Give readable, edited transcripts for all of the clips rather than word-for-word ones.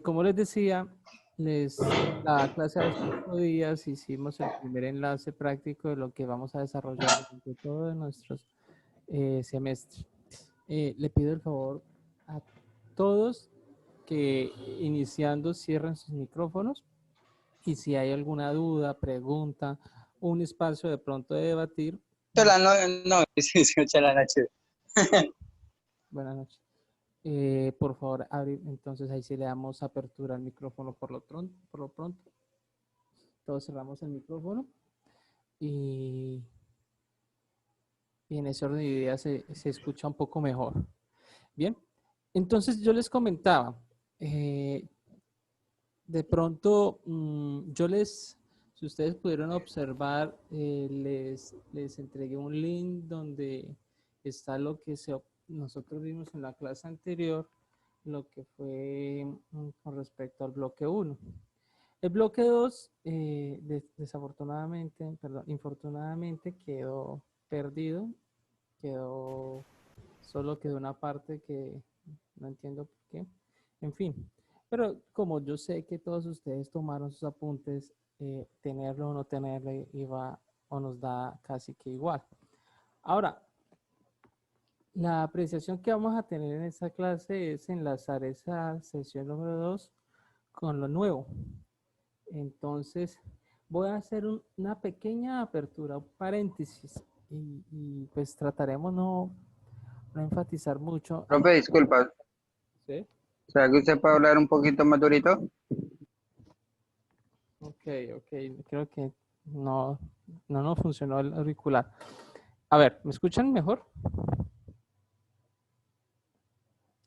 Como les decía, la clase de 5 días hicimos el primer enlace práctico de lo que vamos a desarrollar durante todos nuestros semestres. Le pido el favor a todos que iniciando cierren sus micrófonos y si hay alguna duda, pregunta, un espacio de pronto de debatir. Hola, no, no, sí, sí, la noche. Buenas noches. Por favor, abrir, entonces ahí sí le damos apertura al micrófono por lo pronto. Todos cerramos el micrófono y, y en ese orden de ideas se escucha un poco mejor. Bien, entonces yo les comentaba, de pronto si ustedes pudieron observar, les entregué un link donde está lo que nosotros vimos en la clase anterior, lo que fue con respecto al bloque 1. El bloque 2, desafortunadamente, perdón, infortunadamente quedó perdido, solo quedó una parte que no entiendo por qué. En fin, pero como yo sé que todos ustedes tomaron sus apuntes, tenerlo o no tenerlo iba o nos da casi que igual. Ahora, la apreciación que vamos a tener en esta clase es enlazar esa sesión número 2 con lo nuevo. Entonces, voy a hacer una pequeña apertura, un paréntesis, y pues trataremos no enfatizar mucho. Profe, disculpa, ¿Sí? ¿será que usted puede hablar un poquito más durito? Ok, creo que no funcionó el auricular. A ver, ¿me escuchan mejor?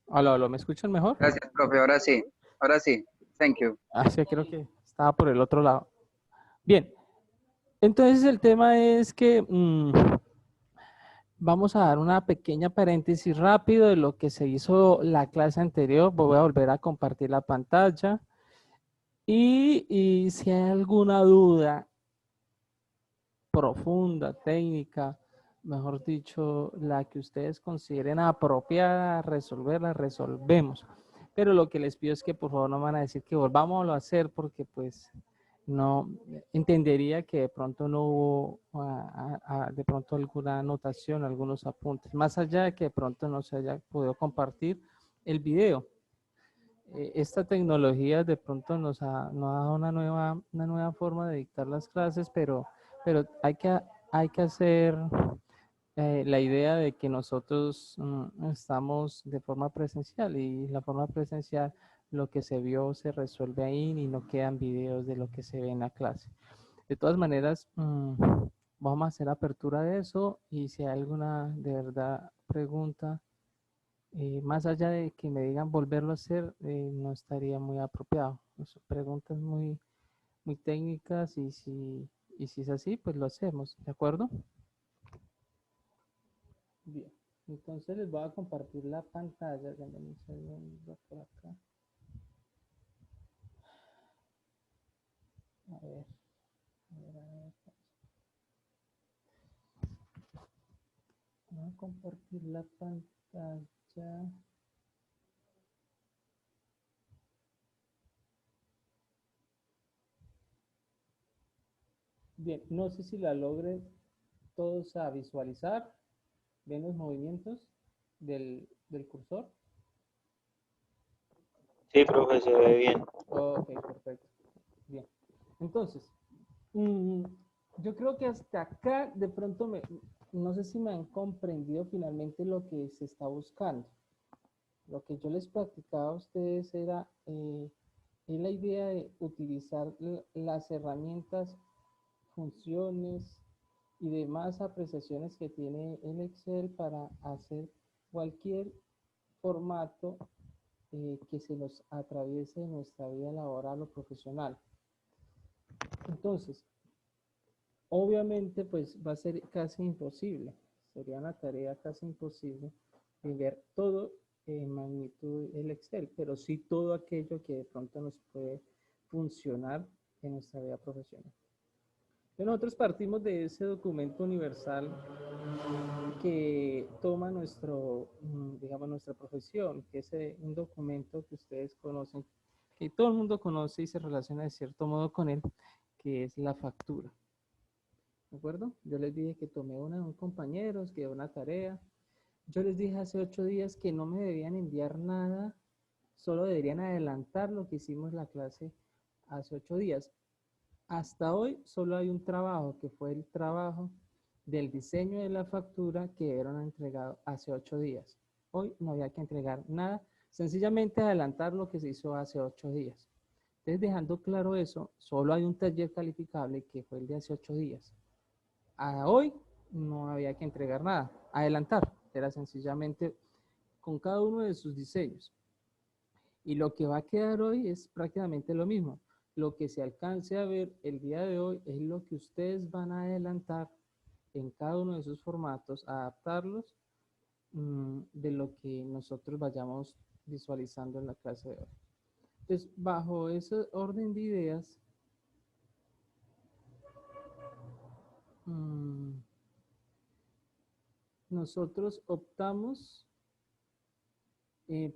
Aló, ¿me escuchan mejor? Gracias, profe, ahora sí, thank you. Ah, sí, creo que estaba por el otro lado. Bien, entonces el tema es que vamos a dar una pequeña paréntesis rápido de lo que se hizo la clase anterior. Voy a volver a compartir la pantalla. Y si hay alguna duda profunda, técnica, mejor dicho, la que ustedes consideren apropiada, resolverla, resolvemos. Pero lo que les pido es que por favor no me van a decir que volvamos a hacer porque pues no entendería que de pronto no hubo de pronto alguna anotación, algunos apuntes, más allá de que de pronto no se haya podido compartir el video. Esta tecnología de pronto nos ha dado una nueva forma de dictar las clases, pero hay que hacer la idea de que nosotros estamos de forma presencial y la forma presencial, lo que se vio se resuelve ahí y no quedan videos de lo que se ve en la clase. De todas maneras, vamos a hacer apertura de eso y si hay alguna de verdad pregunta, más allá de que me digan volverlo a hacer, no estaría muy apropiado. Son preguntas muy técnicas y si es así, pues lo hacemos, ¿de acuerdo? Bien, entonces les voy a compartir la pantalla. Denme un segundo por acá. A ver, a ver, a ver. Voy a compartir la pantalla. Bien, no sé si la logren todos a visualizar. ¿Ven los movimientos del cursor? Sí, profe, se ve bien. Ok, perfecto. Bien. Entonces, mm, yo creo que hasta acá de pronto no sé si me han comprendido finalmente lo que se está buscando. Lo que yo les platicaba a ustedes es la idea de utilizar las herramientas, funciones y demás apreciaciones que tiene el Excel para hacer cualquier formato que se nos atraviese en nuestra vida laboral o profesional. Entonces, obviamente, pues va a ser casi imposible, sería una tarea casi imposible de ver todo en magnitud el Excel, pero sí todo aquello que de pronto nos puede funcionar en nuestra vida profesional. Nosotros partimos de ese documento universal que toma nuestro, digamos, nuestra profesión, que es un documento que ustedes conocen, que todo el mundo conoce y se relaciona de cierto modo con él, que es la factura. ¿De acuerdo? Yo les dije que tomé un compañeros, que una tarea. Yo les dije hace 8 días que no me debían enviar nada, solo deberían adelantar lo que hicimos en la clase hace 8 días. Hasta hoy solo hay un trabajo, que fue el trabajo del diseño de la factura que debieron entregado hace 8 días. Hoy no había que entregar nada, sencillamente adelantar lo que se hizo hace 8 días. Entonces, dejando claro eso, solo hay un taller calificable que fue el de hace 8 días. A hoy no había que entregar nada, adelantar, era sencillamente con cada uno de sus diseños. Y lo que va a quedar hoy es prácticamente lo mismo. Lo que se alcance a ver el día de hoy es lo que ustedes van a adelantar en cada uno de sus formatos, adaptarlos de lo que nosotros vayamos visualizando en la clase de hoy. Entonces, bajo ese orden de ideas, nosotros optamos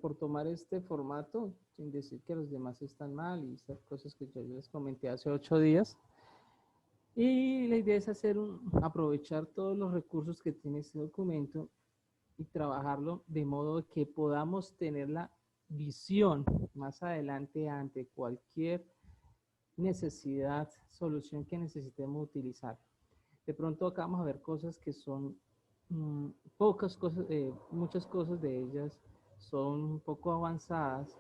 por tomar este formato, sin decir que los demás están mal y estas cosas que yo les comenté hace 8 días. Y la idea es aprovechar todos los recursos que tiene este documento y trabajarlo de modo que podamos tener la visión más adelante ante cualquier necesidad, solución que necesitemos utilizar. De pronto acá vamos a ver cosas que son pocas cosas, muchas cosas de ellas son un poco avanzadas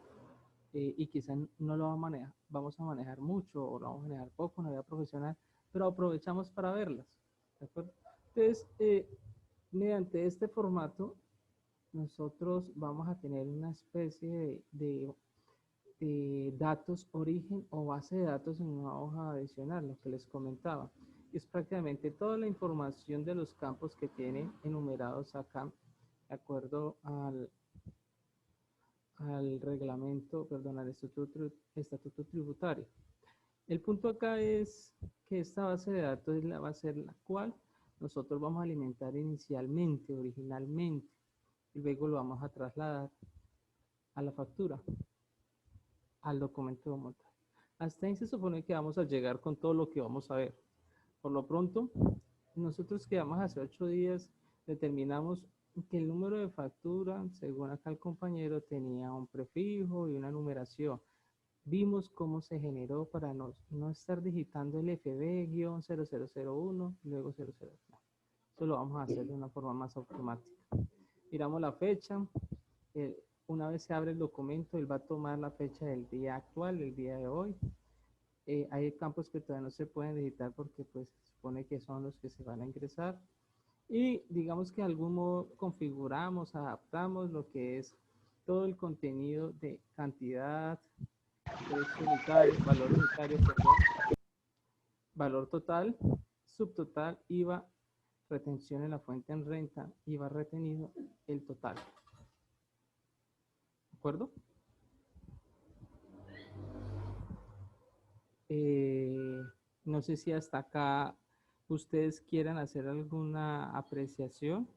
y quizás no lo vamos a manejar mucho o lo vamos a manejar poco en la vida profesional, pero aprovechamos para verlas, ¿de acuerdo? Entonces, mediante este formato, nosotros vamos a tener una especie de datos origen o base de datos en una hoja adicional, lo que les comentaba. Es prácticamente toda la información de los campos que tienen enumerados acá, de acuerdo al reglamento, perdón, al estatuto tributario. El punto acá es que esta base de datos va a ser la cual nosotros vamos a alimentar inicialmente, originalmente, y luego lo vamos a trasladar a la factura, al documento de montaje. Hasta ahí se supone que vamos a llegar con todo lo que vamos a ver. Por lo pronto, nosotros quedamos hace 8 días, determinamos que el número de factura, según acá el compañero, tenía un prefijo y una numeración. Vimos cómo se generó para no estar digitando el FB-0001 y luego 00. Esto lo vamos a hacer de una forma más automática. Miramos la fecha. Una vez se abre el documento, él va a tomar la fecha del día actual, el día de hoy. Hay campos que todavía no se pueden digitar porque pues se supone que son los que se van a ingresar. Y digamos que de algún modo configuramos, adaptamos lo que es todo el contenido de cantidad, valor unitario, perdón, valor total, subtotal, IVA, retención en la fuente en renta, IVA retenido, el total. ¿De acuerdo? No sé si hasta acá ustedes quieran hacer alguna apreciación.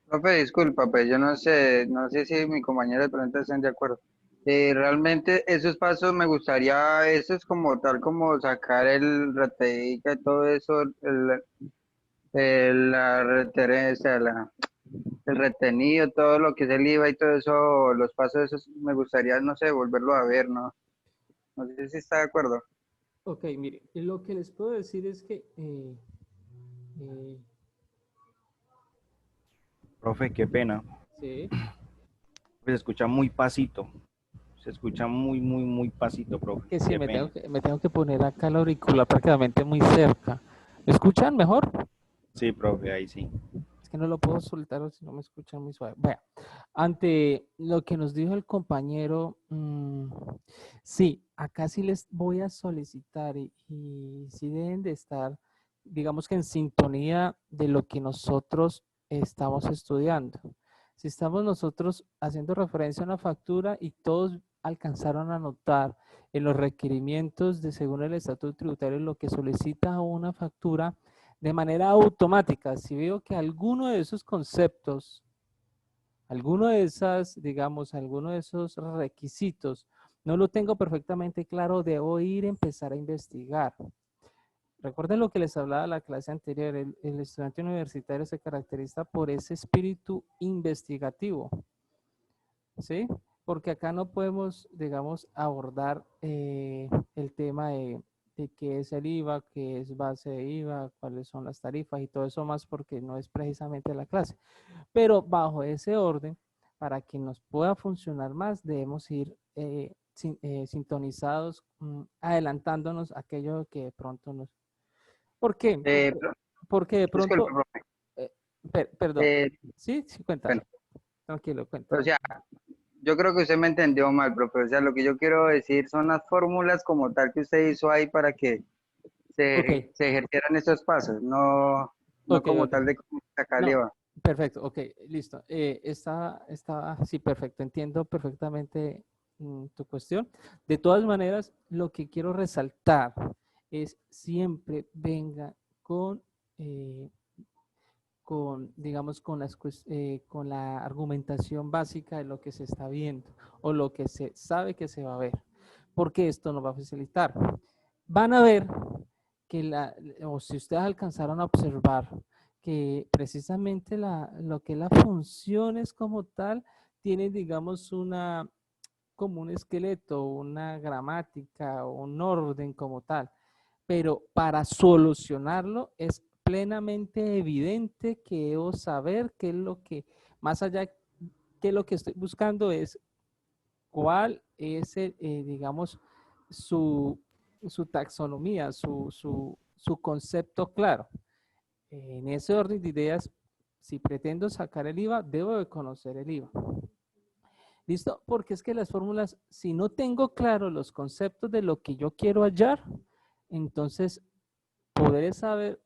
Profe, disculpa, pues yo no sé si mi compañero de pronto estén de acuerdo. Realmente esos pasos me gustaría, eso es como tal como sacar el RTI y todo eso, la reterencia, el retenido, todo lo que es el IVA y todo eso, los pasos esos me gustaría, no sé, volverlo a ver, ¿no? No sé si está de acuerdo. Ok, mire, lo que les puedo decir es que Profe, qué pena. sí. Se escucha muy pasito. Se escucha muy pasito, profe. Que sí, Qué me pena. tengo que poner acá el auricular prácticamente muy cerca. ¿Me escuchan mejor? Sí, profe, ahí sí. Es que no lo puedo soltar o si no me escuchan muy suave. Vea, ante lo que nos dijo el compañero, sí, acá sí les voy a solicitar y sí deben de estar, digamos que en sintonía de lo que nosotros estamos estudiando. Si estamos nosotros haciendo referencia a una factura y todos alcanzaron a notar en los requerimientos de según el estatuto tributario lo que solicita una factura, de manera automática, si veo que alguno de esos conceptos, alguno de esas, digamos, alguno de esos requisitos, no lo tengo perfectamente claro, debo ir a empezar a investigar. Recuerden lo que les hablaba en la clase anterior, el estudiante universitario se caracteriza por ese espíritu investigativo, ¿sí? Porque acá no podemos, digamos, abordar el tema de qué es el IVA, qué es base de IVA, cuáles son las tarifas y todo eso más porque no es precisamente la clase. Pero bajo ese orden, para que nos pueda funcionar más, debemos ir sintonizados, adelantándonos a aquello que de pronto nos... ¿Por qué? Pro- Porque de disculpe, pronto, profe. perdón, Eh, sí, sí, cuéntalo, bueno, tranquilo, o cuéntalo. sea, yo creo que usted me entendió mal, profe. O sea, lo que yo quiero decir son las fórmulas como tal que usted hizo ahí para que Ok, se ejercieran esos pasos, no, no ok, como ok. tal de cómo sacar el No, IVA. perfecto, ok, listo. Sí, perfecto, entiendo perfectamente tu cuestión. De todas maneras, lo que quiero resaltar es siempre venga con, eh, digamos, con la argumentación básica de lo que se está viendo o lo que se sabe que se va a ver, porque esto nos va a facilitar. Van a ver que o si ustedes alcanzaron a observar que precisamente lo que es las funciones como tal, tienen, digamos, como un esqueleto, una gramática o un orden como tal, pero para solucionarlo es plenamente evidente que debo saber qué es lo que, más allá, qué es lo que estoy buscando es cuál es, digamos, su, su taxonomía, su concepto claro. En ese orden de ideas, si pretendo sacar el IVA, debo de conocer el IVA. ¿Listo? Porque es que las fórmulas, si no tengo claro los conceptos de lo que yo quiero hallar, entonces podré saber,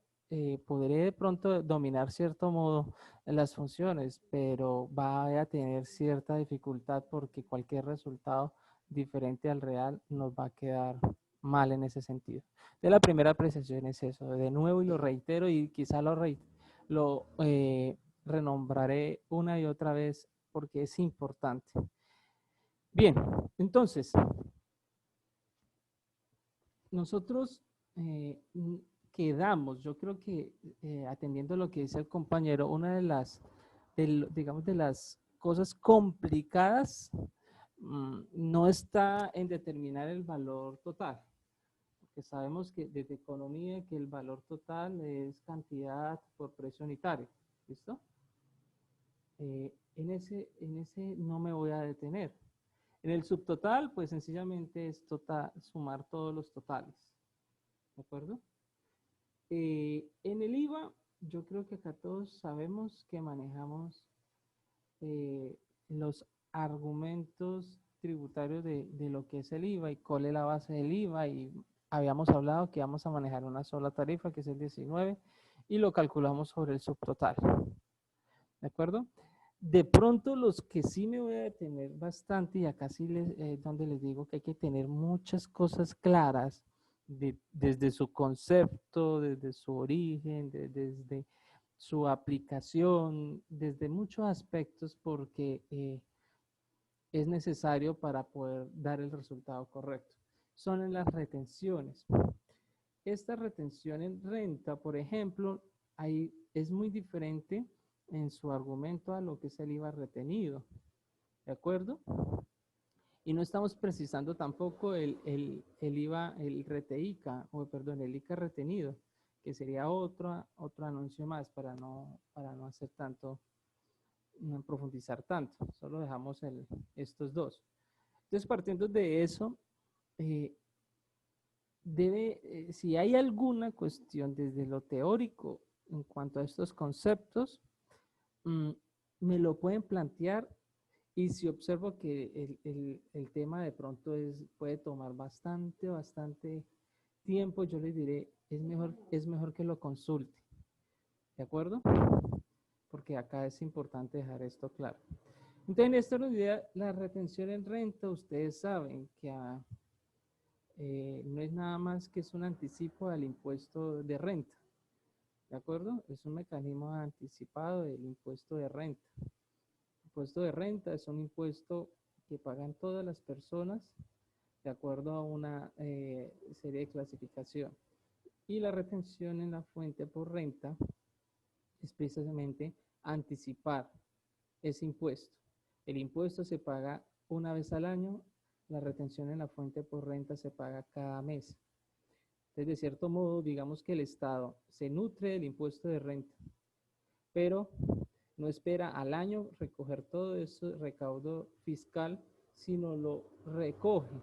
podré de pronto dominar cierto modo las funciones, pero va a tener cierta dificultad porque cualquier resultado diferente al real nos va a quedar mal en ese sentido. De la primera apreciación es eso, de nuevo y lo reitero y quizá lo renombraré una y otra vez porque es importante. Bien, entonces, nosotros quedamos, yo creo que atendiendo a lo que dice el compañero, una de digamos, de las cosas complicadas no está en determinar el valor total, porque sabemos que desde economía que el valor total es cantidad por precio unitario, ¿listo? En ese no me voy a detener. En el subtotal, pues sencillamente es sumar todos los totales, ¿de acuerdo? En el IVA, yo creo que acá todos sabemos que manejamos eh, los argumentos tributarios de lo que es el IVA y cuál es la base del IVA y habíamos hablado que vamos a manejar una sola tarifa que es el 19 y lo calculamos sobre el subtotal, ¿de acuerdo? De pronto los que sí me voy a detener bastante y acá sí donde les digo que hay que tener muchas cosas claras desde su concepto, desde su origen, desde su aplicación, desde muchos aspectos porque es necesario para poder dar el resultado correcto. Son en las retenciones. Esta retención en renta, por ejemplo, ahí es muy diferente en su argumento a lo que es el IVA retenido, ¿de acuerdo? Y no estamos precisando tampoco el IVA, el RTICA, o perdón, el ICA retenido, que sería otro anuncio más para no hacer tanto, no profundizar tanto, solo dejamos estos dos. Entonces, partiendo de eso, eh, si hay alguna cuestión desde lo teórico en cuanto a estos conceptos, mm, me lo pueden plantear y si observo que el tema de pronto puede tomar bastante tiempo, yo les diré, es mejor que lo consulte, ¿de acuerdo? Porque acá es importante dejar esto claro. Entonces, en esta unidad, la retención en renta, ustedes saben que no es nada más que es un anticipo al impuesto de renta, ¿De acuerdo? Es un mecanismo anticipado del impuesto de renta. El impuesto de renta es un impuesto que pagan todas las personas de acuerdo a una serie de clasificación. Y la retención en la fuente por renta es precisamente anticipar ese impuesto. El impuesto se paga una vez al año, la retención en la fuente por renta se paga cada mes. Entonces, de cierto modo, digamos que el Estado se nutre del impuesto de renta, pero no espera al año recoger todo ese recaudo fiscal, sino lo recoge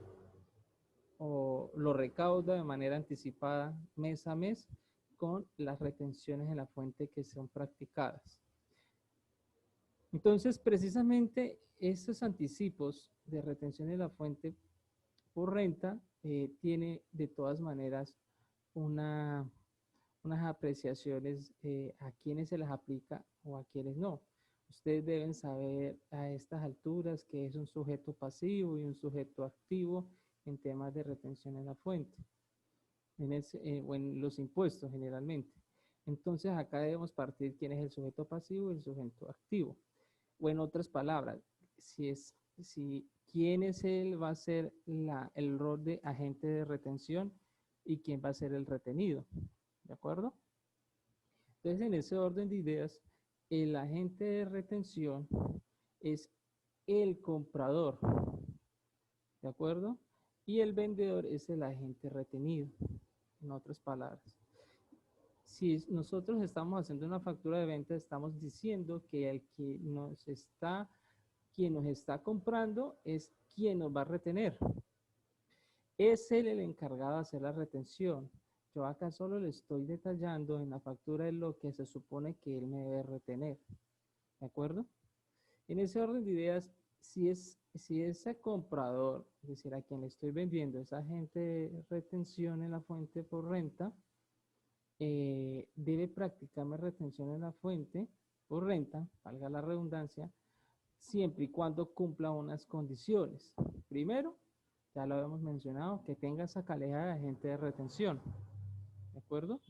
o lo recauda de manera anticipada mes a mes con las retenciones en la fuente que son practicadas. Entonces, precisamente esos anticipos de retención en la fuente por renta tiene de todas maneras unas apreciaciones a quienes se las aplica o a quienes no. Ustedes deben saber a estas alturas que es un sujeto pasivo y un sujeto activo en temas de retención en la fuente, o en los impuestos generalmente. Entonces acá debemos partir quién es el sujeto pasivo y el sujeto activo. O en otras palabras, quién es él va a ser el rol de agente de retención y quién va a ser el retenido. ¿De acuerdo? Entonces, en ese orden de ideas, el agente de retención es el comprador. ¿De acuerdo? Y el vendedor es el agente retenido. En otras palabras. Si nosotros estamos haciendo una factura de venta, estamos diciendo que quien nos está comprando es quien nos va a retener. Es él el encargado de hacer la retención. Yo acá solo le estoy detallando en la factura de lo que se supone que él me debe retener. ¿De acuerdo? En ese orden de ideas, si ese comprador, es decir, a quien le estoy vendiendo, es agente de retención en la fuente por renta, debe practicarme retención en la fuente por renta, valga la redundancia, siempre y cuando cumpla unas condiciones. Primero, ya lo habíamos mencionado, que tenga esa calidad de agente de retención. ¿De acuerdo?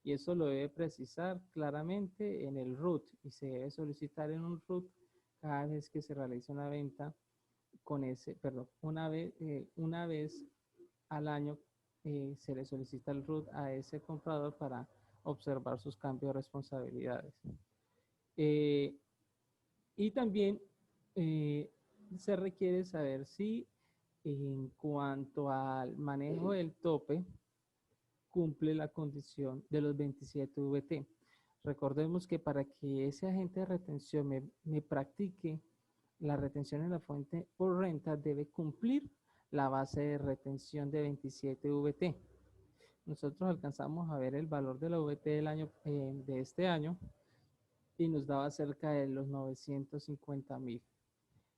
Y eso lo debe precisar claramente en el RUT y se debe solicitar en un RUT cada vez que se realiza una venta con una vez al año se le solicita el RUT a ese comprador para observar sus cambios de responsabilidades. Y también se requiere saber si en cuanto al manejo del tope cumple la condición de los 27 VT. Recordemos que para que ese agente de retención me practique la retención en la fuente por renta debe cumplir la base de retención de 27 VT. Nosotros alcanzamos a ver el valor de la VT de este año y nos daba cerca de los 950.000.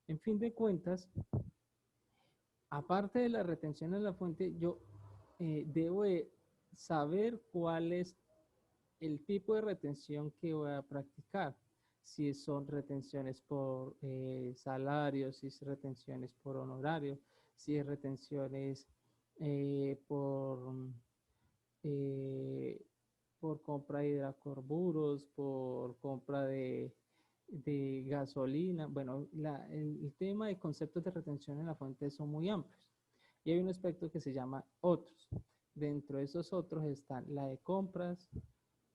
En fin de cuentas, aparte de la retención en la fuente, yo debo saber cuál es el tipo de retención que voy a practicar. Si son retenciones por salarios, si es retenciones por honorario, si es retenciones por compra de hidrocarburos, por compra de gasolina. Bueno, el tema de conceptos de retención en la fuente son muy amplios. Y hay un aspecto que se llama otros. Dentro de esos otros están la de compras,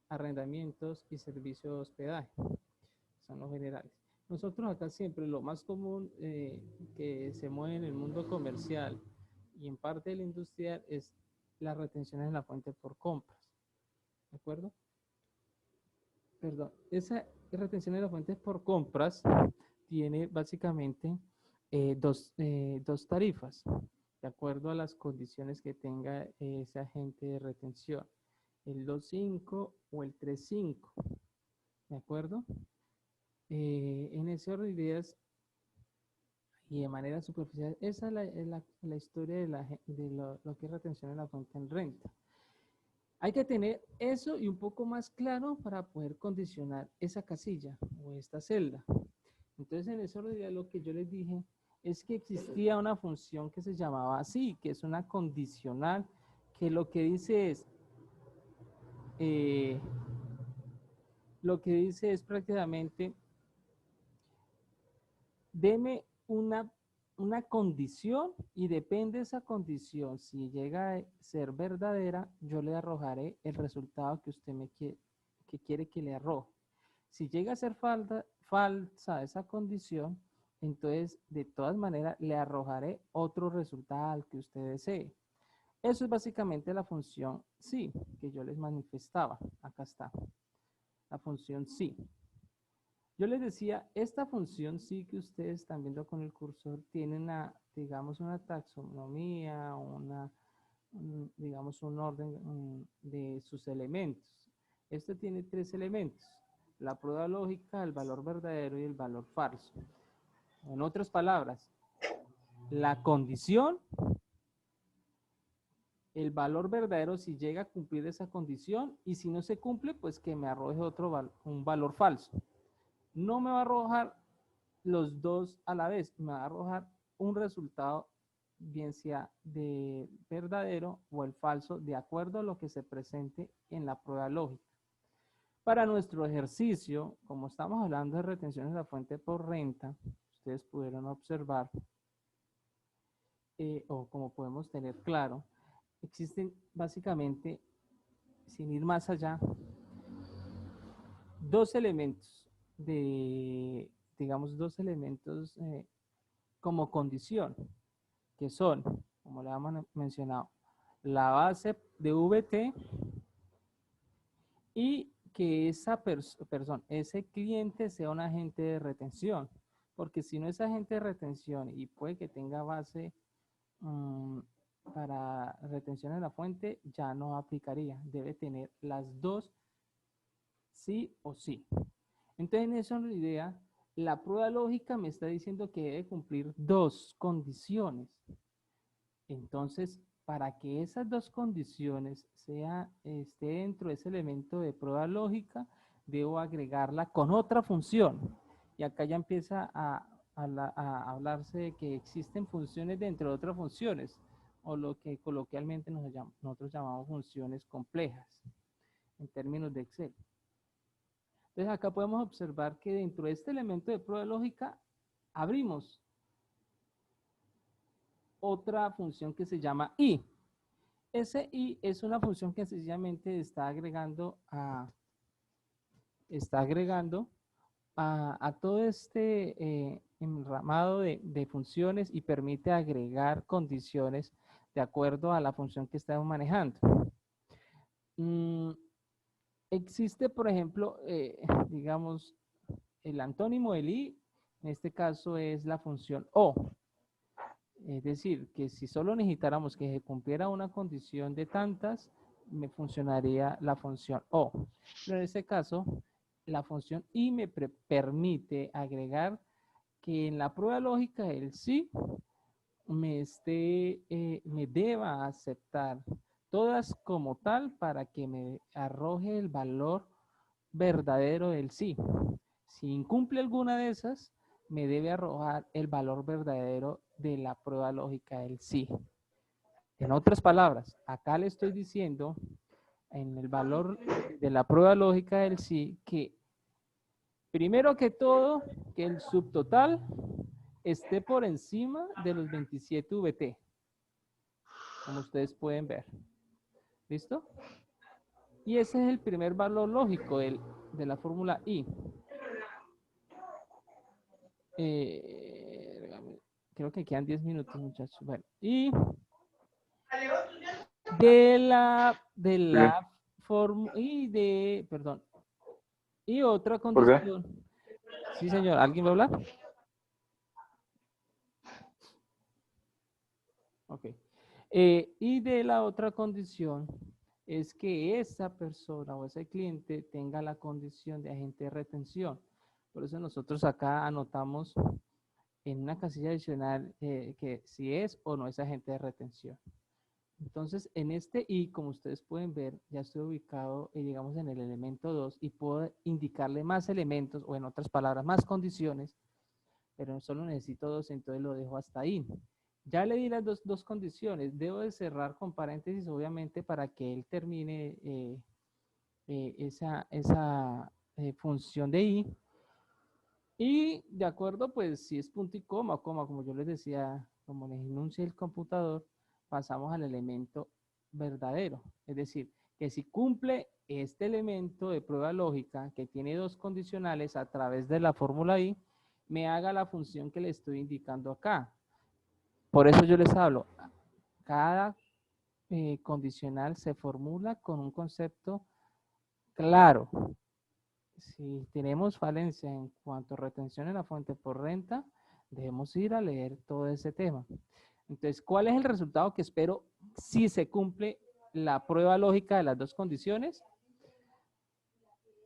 arrendamientos y servicio de hospedaje. Son los generales. Nosotros acá siempre lo más común que se mueve en el mundo comercial y en parte de la industrial es las retenciones en la fuente por compras. ¿De acuerdo? Perdón, esa retención en la fuente por compras tiene básicamente dos tarifas, de acuerdo a las condiciones que tenga ese agente de retención, el 2.5 o el 3.5, ¿de acuerdo? En ese orden de ideas y de manera superficial, esa es la historia de lo que es retención en la fuente en renta. Hay que tener eso y un poco más claro para poder condicionar esa casilla o esta celda. Entonces, en ese orden de ideas, lo que yo les dije es que existía una función que se llamaba así, que es una condicional, que lo que dice es, lo que dice es prácticamente, deme una condición y depende de esa condición, si llega a ser verdadera, yo le arrojaré el resultado que usted que quiere que le arroje. Si llega a ser falsa esa condición, entonces de todas maneras le arrojaré otro resultado al que usted desee. Eso es básicamente la función sí que yo les manifestaba. Acá está, la función sí. Yo les decía, esta función sí que ustedes están viendo con el cursor tiene una, digamos, una taxonomía, digamos, un orden de sus elementos. Esto tiene 3 elementos: la prueba lógica, el valor verdadero y el valor falso. En otras palabras, la condición, el valor verdadero si llega a cumplir esa condición, y si no se cumple, pues que me arroje un valor falso. No me va a arrojar los dos a la vez, me va a arrojar un resultado, bien sea de verdadero o el falso, de acuerdo a lo que se presente en la prueba lógica. Para nuestro ejercicio, como estamos hablando de retenciones de la fuente por renta, ustedes pudieron observar, o como podemos tener claro, existen básicamente, sin ir más allá, dos elementos digamos, dos elementos como condición, que son, como le hemos mencionado, la base de VT y que esa persona, ese cliente sea un agente de retención, porque si no es agente de retención y puede que tenga base para retención en la fuente, ya no aplicaría, debe tener las dos sí o sí. Entonces, en esa idea, la prueba lógica me está diciendo que debe cumplir dos condiciones. Entonces, para que esas dos condiciones esté dentro de ese elemento de prueba lógica, debo agregarla con otra función. Y acá ya empieza a hablarse de que existen funciones dentro de otras funciones, o lo que coloquialmente nosotros llamamos funciones complejas, en términos de Excel. Entonces acá podemos observar que dentro de este elemento de prueba lógica abrimos otra función que se llama i. Ese i es una función que sencillamente está agregando a todo este enramado de funciones y permite agregar condiciones de acuerdo a la función que estamos manejando. Existe, por ejemplo, digamos, el antónimo del i, en este caso es la función o. Es decir, que si solo necesitáramos que se cumpliera una condición de tantas, me funcionaría la función o. Pero en este caso, la función i me permite agregar que en la prueba lógica el sí me deba aceptar todas como tal para que me arroje el valor verdadero del sí. Si incumple alguna de esas, me debe arrojar el valor verdadero de la prueba lógica del sí. En otras palabras, acá le estoy diciendo en el valor de la prueba lógica del sí que primero que todo, que el subtotal esté por encima de los 27 VT, como ustedes pueden ver. ¿Listo? Y ese es el primer valor lógico de la fórmula I. Creo que quedan 10 minutos, muchachos. Bueno, y y otra condición. Sí, señor, ¿alguien va a hablar? Ok. Y de la otra condición es que esa persona o ese cliente tenga la condición de agente de retención. Por eso nosotros acá anotamos en una casilla adicional que si es o no es agente de retención. Entonces, en este i, como ustedes pueden ver, ya estoy ubicado, digamos, en el elemento 2 y puedo indicarle más elementos, o en otras palabras, más condiciones, pero solo necesito dos, entonces lo dejo hasta ahí. Ya le di las dos condiciones. Debo de cerrar con paréntesis, obviamente, para que él termine función de i. Y de acuerdo, pues si es punto y coma, como yo les decía, como les enuncia el computador, pasamos al elemento verdadero. Es decir, que si cumple este elemento de prueba lógica que tiene dos condicionales a través de la fórmula i, me haga la función que le estoy indicando acá. Por eso yo les hablo, cada condicional se formula con un concepto claro. Si tenemos falencia en cuanto a retención en la fuente por renta, debemos ir a leer todo ese tema. Entonces, ¿cuál es el resultado que espero si se cumple la prueba lógica de las dos condiciones?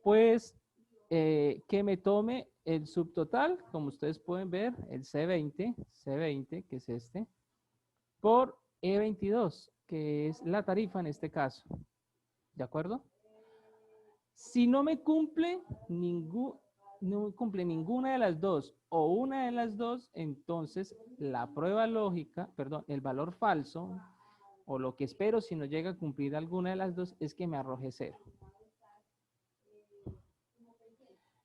Pues que me tome el subtotal, como ustedes pueden ver, el C20, que es este, por E22, que es la tarifa en este caso. ¿De acuerdo? Si no me cumple no cumple ninguna de las dos o una de las dos, entonces la prueba lógica, perdón, el valor falso o lo que espero si no llega a cumplir alguna de las dos es que me arroje 0.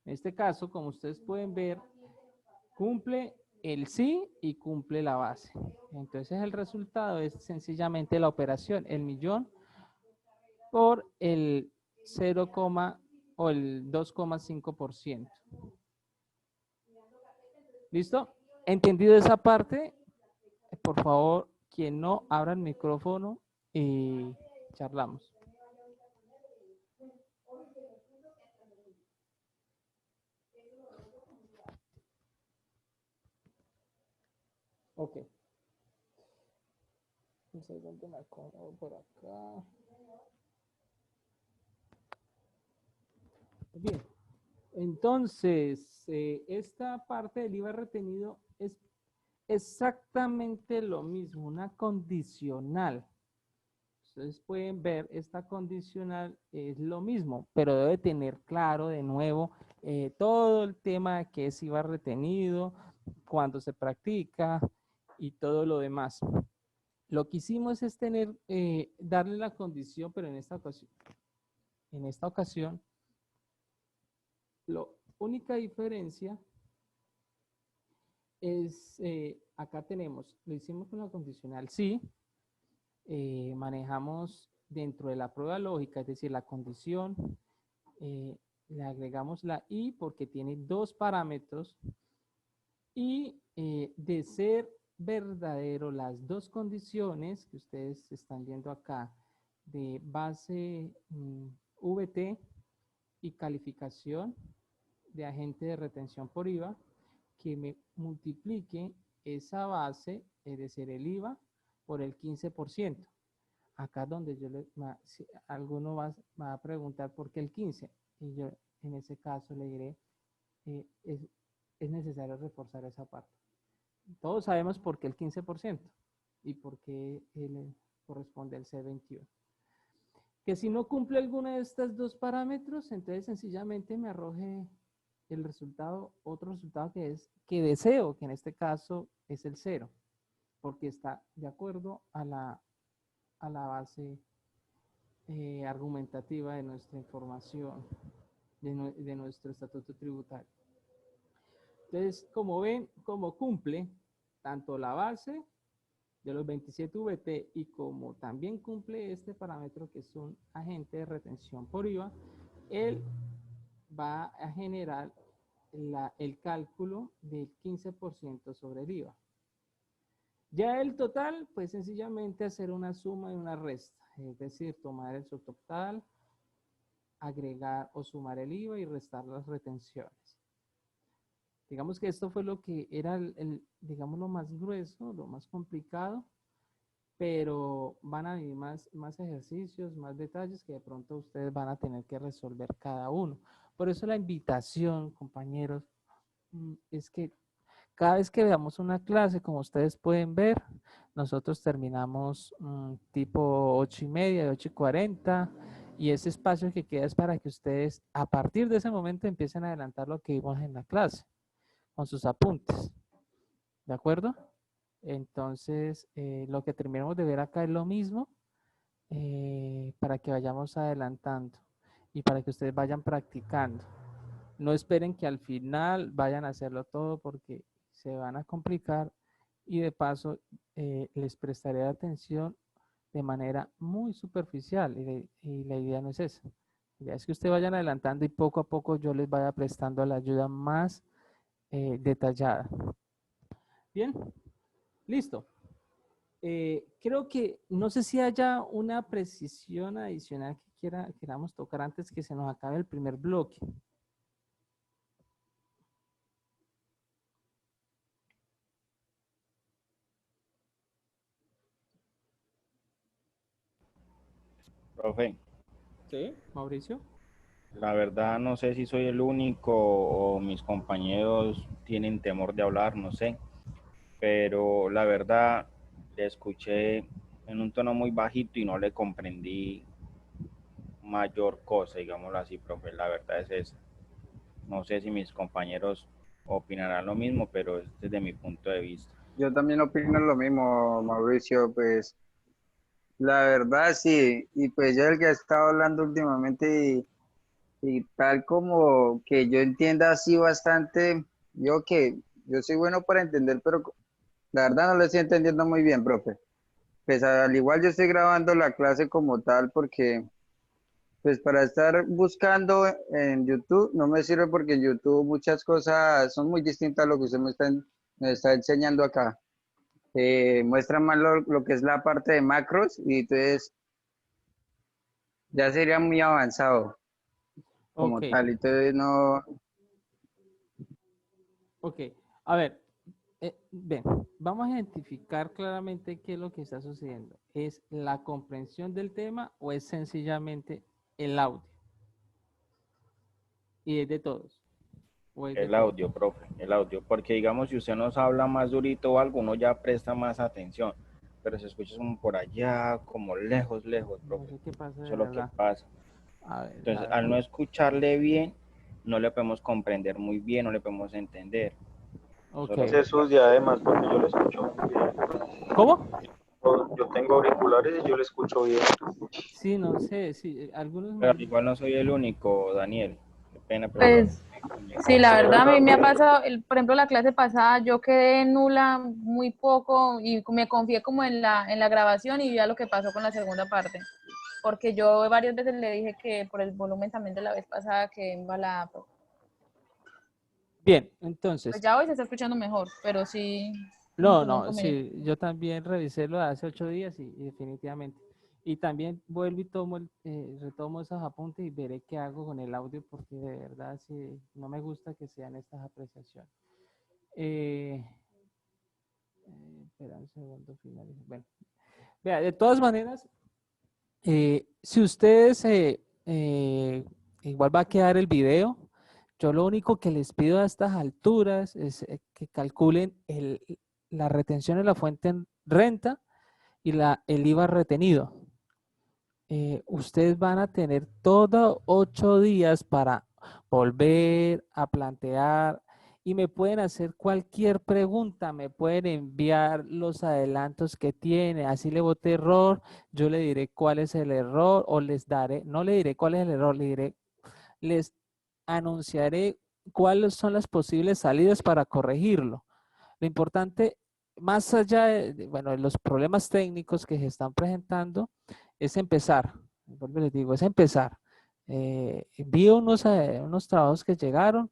En este caso, como ustedes pueden ver, cumple el sí y cumple la base. Entonces el resultado es sencillamente la operación, el millón por el 0, o el 2,5%. ¿Listo? ¿Entendido esa parte? Por favor, quien no, abra el micrófono y charlamos. Ok. Un segundo, me acomodo por acá. Bien. Entonces, esta parte del IVA retenido es exactamente lo mismo, una condicional. Ustedes pueden ver, esta condicional es lo mismo, pero debe tener claro de nuevo todo el tema que es IVA retenido, cuando se practica y todo lo demás. Lo que hicimos es darle la condición, pero en esta ocasión, la única diferencia es, acá tenemos, lo hicimos con la condicional sí, manejamos dentro de la prueba lógica, es decir, la condición, le agregamos la i porque tiene dos parámetros y de ser verdadero las dos condiciones que ustedes están viendo acá de base VT y calificación de agente de retención por IVA, que me multiplique esa base, es decir, el IVA, por el 15%. Acá es donde si alguno va a preguntar por qué el 15%, y yo en ese caso le diré, es necesario reforzar esa parte. Todos sabemos por qué el 15% y por qué corresponde al C21. Que si no cumple alguno de estos dos parámetros, entonces sencillamente me arroje el resultado, otro resultado que deseo, que en este caso es el 0, porque está de acuerdo a la base argumentativa de nuestra información, de nuestro estatuto tributario. Entonces, como ven, como cumple tanto la base de los 27 VT y como también cumple este parámetro que es un agente de retención por IVA, él va a generar el cálculo del 15% sobre el IVA. Ya el total, pues sencillamente hacer una suma y una resta, es decir, tomar el subtotal, agregar o sumar el IVA y restar las retenciones. Digamos que esto fue lo que era, digamos, lo más grueso, lo más complicado, pero van a venir más ejercicios, más detalles que de pronto ustedes van a tener que resolver cada uno. Por eso la invitación, compañeros, es que cada vez que veamos una clase, como ustedes pueden ver, nosotros terminamos tipo 8:30, 8:40, y ese espacio que queda es para que ustedes a partir de ese momento empiecen a adelantar lo que vimos en la clase, con sus apuntes. ¿De acuerdo? Entonces, lo que terminamos de ver acá es lo mismo, para que vayamos adelantando y para que ustedes vayan practicando. No esperen que al final vayan a hacerlo todo porque se van a complicar y de paso les prestaré atención de manera muy superficial y la idea no es esa. La idea es que ustedes vayan adelantando y poco a poco yo les vaya prestando la ayuda más detallada. Bien, listo. Creo que no sé si haya una precisión adicional que queramos tocar antes que se nos acabe el primer bloque. Profe, Sí, Mauricio. la verdad no sé si soy el único o mis compañeros tienen temor de hablar, no sé, pero la verdad le escuché en un tono muy bajito y no le comprendí mayor cosa, digámoslo así, profe, la verdad es esa. No sé si mis compañeros opinarán lo mismo, pero es desde mi punto de vista. Yo también opino lo mismo, Mauricio, pues la verdad sí, y pues yo el que he estado hablando últimamente y tal como que yo entienda así bastante, yo soy bueno para entender, pero la verdad no lo estoy entendiendo muy bien, profe. Pues al igual yo estoy grabando la clase como tal porque pues para estar buscando en YouTube no me sirve porque en YouTube muchas cosas son muy distintas a lo que usted me está enseñando acá. Muestra más lo que es la parte de macros y entonces ya sería muy avanzado como Ok, tal. Entonces no, ok. A ver, ven, vamos a identificar claramente qué es lo que está sucediendo. ¿Es la comprensión del tema o es sencillamente el audio? Y es de todos. ¿O es de El todos? audio, profe, el audio, porque digamos si usted nos habla más durito o algo, uno ya presta más atención, pero se escucha como por allá, como lejos, lejos, No profe. sé qué pasa Eso de es lo que verdad. pasa. A ver, Entonces, al no escucharle bien, no le podemos comprender muy bien, no le podemos entender. Eso ok. es lo que Jesús, y además, porque yo le escucho muy bien. ¿Cómo? Yo tengo auriculares y yo le escucho bien. Sí, no sé, sí, algunos pero me... igual no soy el único, Daniel. Qué pena, pero igual Pues sí, la ¿De verdad a verdad? mí me ha pasado, por ejemplo, la clase pasada yo quedé nula muy poco y me confié como en la grabación y ya lo que pasó con la segunda parte. Porque yo varias veces le dije que por el volumen también de la vez pasada que embalada. Bien, Pues entonces, ya hoy se está escuchando mejor, pero sí no, tuve no, inconveniente. sí, yo también revisé lo de hace 8 días y definitivamente. Y también vuelvo y retomo esos apuntes y veré qué hago con el audio porque de verdad sí, no me gusta que sean estas apreciaciones. Eh, espera un segundo, finalizo. Bueno, vea, de todas maneras, si ustedes igual va a quedar el video, yo lo único que les pido a estas alturas es que calculen la retención de la fuente en renta y el IVA retenido. Ustedes van a tener todos 8 días para volver a plantear y me pueden hacer cualquier pregunta, me pueden enviar los adelantos que tiene, así le boté error, yo le diré cuál es el error o les daré, no le diré cuál es el error, les anunciaré cuáles son las posibles salidas para corregirlo. Lo importante, más allá bueno, de los problemas técnicos que se están presentando, es empezar. Vuelvo y les digo, es empezar. Vi unos trabajos que llegaron